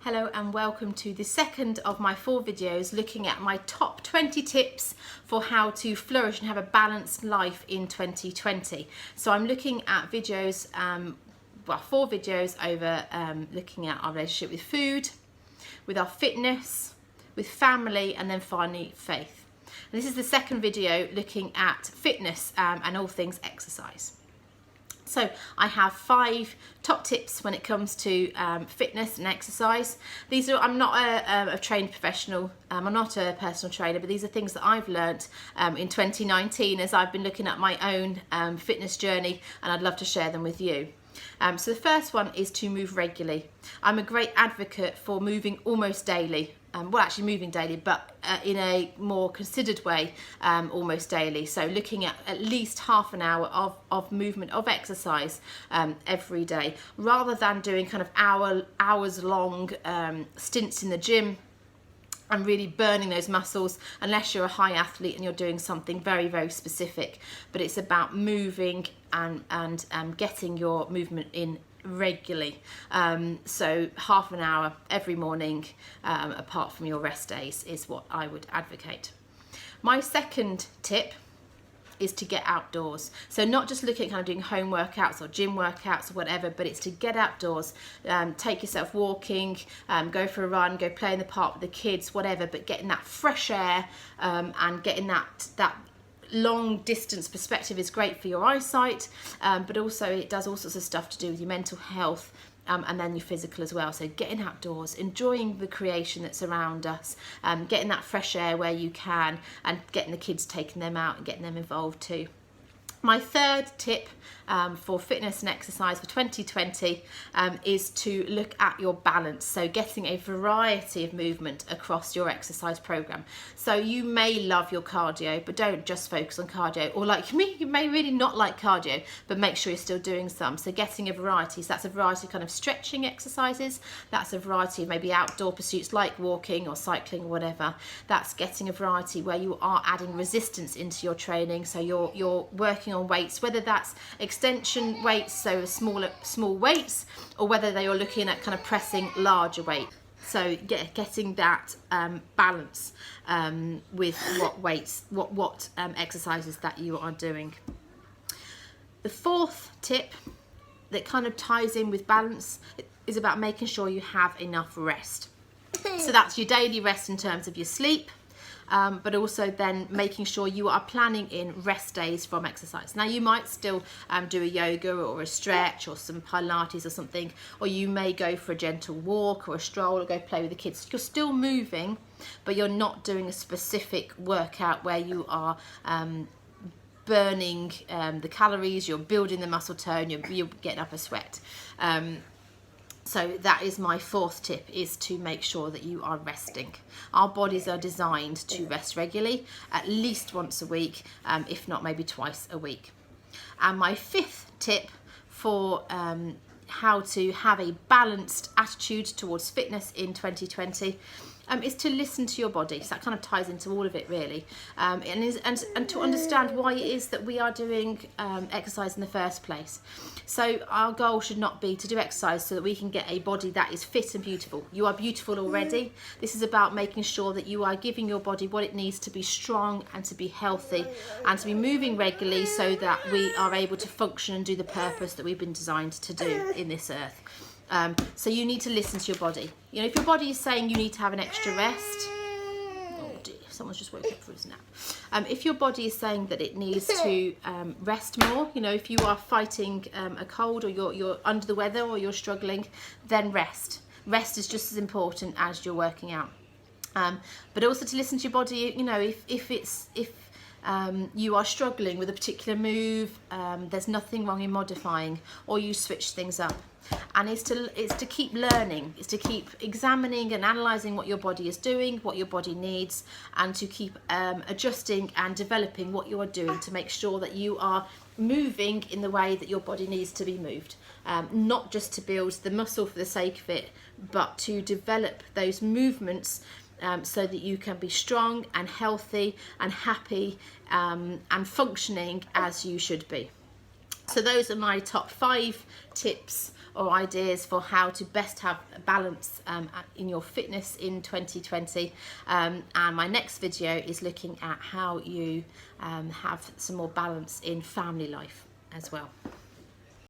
Hello and welcome to the second of my 4 videos looking at my top 20 tips for how to flourish and have a balanced life in 2020. So I'm looking at videos, 4 videos over looking at our relationship with food, with our fitness, with family, and then finally faith. And this is the second video looking at fitness and all things exercise. So I have 5 top tips when it comes to fitness and exercise. These are, I'm not a trained professional, I'm not a personal trainer, but these are things that I've learnt in 2019 as I've been looking at my own fitness journey, and I'd love to share them with you. So the first one is to move regularly. I'm a great advocate for moving almost daily. Well, actually moving daily, but in a more considered way, almost daily. So looking at least half an hour of movement, of exercise every day, rather than doing kind of hours long stints in the gym and really burning those muscles, unless you're a high athlete and you're doing something very, very specific. But it's about moving and getting your movement in regularly. So half an hour every morning, apart from your rest days, is what I would advocate. My second tip is to get outdoors. So not just looking at kind of doing home workouts or gym workouts or whatever, but it's to get outdoors, take yourself walking, go for a run, go play in the park with the kids, whatever, but getting that fresh air and getting that long distance perspective is great for your eyesight, but also it does all sorts of stuff to do with your mental health and then your physical as well. So getting outdoors, enjoying the creation that's around us, getting that fresh air where you can, and getting the kids, taking them out and getting them involved too. My third tip for fitness and exercise for 2020 is to look at your balance. So getting a variety of movement across your exercise program. So you may love your cardio, but don't just focus on cardio. Or like me, you may really not like cardio, but make sure you're still doing some. So getting a variety. So that's a variety of kind of stretching exercises. That's a variety of maybe outdoor pursuits like walking or cycling or whatever. That's getting a variety where you are adding resistance into your training. So you're working on weights, whether that's extension weights, so small weights, or whether they are looking at kind of pressing larger weight. So getting that balance with what weights, what exercises that you are doing. The fourth tip that kind of ties in with balance is about making sure you have enough rest. So that's your daily rest in terms of your sleep, but also then making sure you are planning in rest days from exercise. Now you might still do a yoga or a stretch or some Pilates or something, or you may go for a gentle walk or a stroll or go play with the kids. You're still moving, but you're not doing a specific workout where you are burning the calories, you're building the muscle tone, you're getting up a sweat. So that is my fourth tip, is to make sure that you are resting. Our bodies are designed to rest regularly, at least once a week, if not maybe twice a week. And my fifth tip for how to have a balanced attitude towards fitness in 2020 is to listen to your body. So that kind of ties into all of it really, and to understand why it is that we are doing exercise in the first place. So our goal should not be to do exercise so that we can get a body that is fit and beautiful. You are beautiful already. This is about making sure that you are giving your body what it needs to be strong and to be healthy and to be moving regularly so that we are able to function and do the purpose that we've been designed to do in this earth. So you need to listen to your body. You know, if your body is saying you need to have an extra rest, oh dear, someone's just woke up for his nap. If your body is saying that it needs to rest more, you know, if you are fighting a cold or you're under the weather or you're struggling, then rest. Rest is just as important as you're working out. But also to listen to your body, you know, if you are struggling with a particular move, there's nothing wrong in modifying, or you switch things up. And it's to keep learning, it's to keep examining and analysing what your body is doing, what your body needs, and to keep adjusting and developing what you are doing to make sure that you are moving in the way that your body needs to be moved. Not just to build the muscle for the sake of it, but to develop those movements so that you can be strong and healthy and happy and functioning as you should be. So those are my top 5 tips or ideas for how to best have a balance in your fitness in 2020. And my next video is looking at how you have some more balance in family life as well.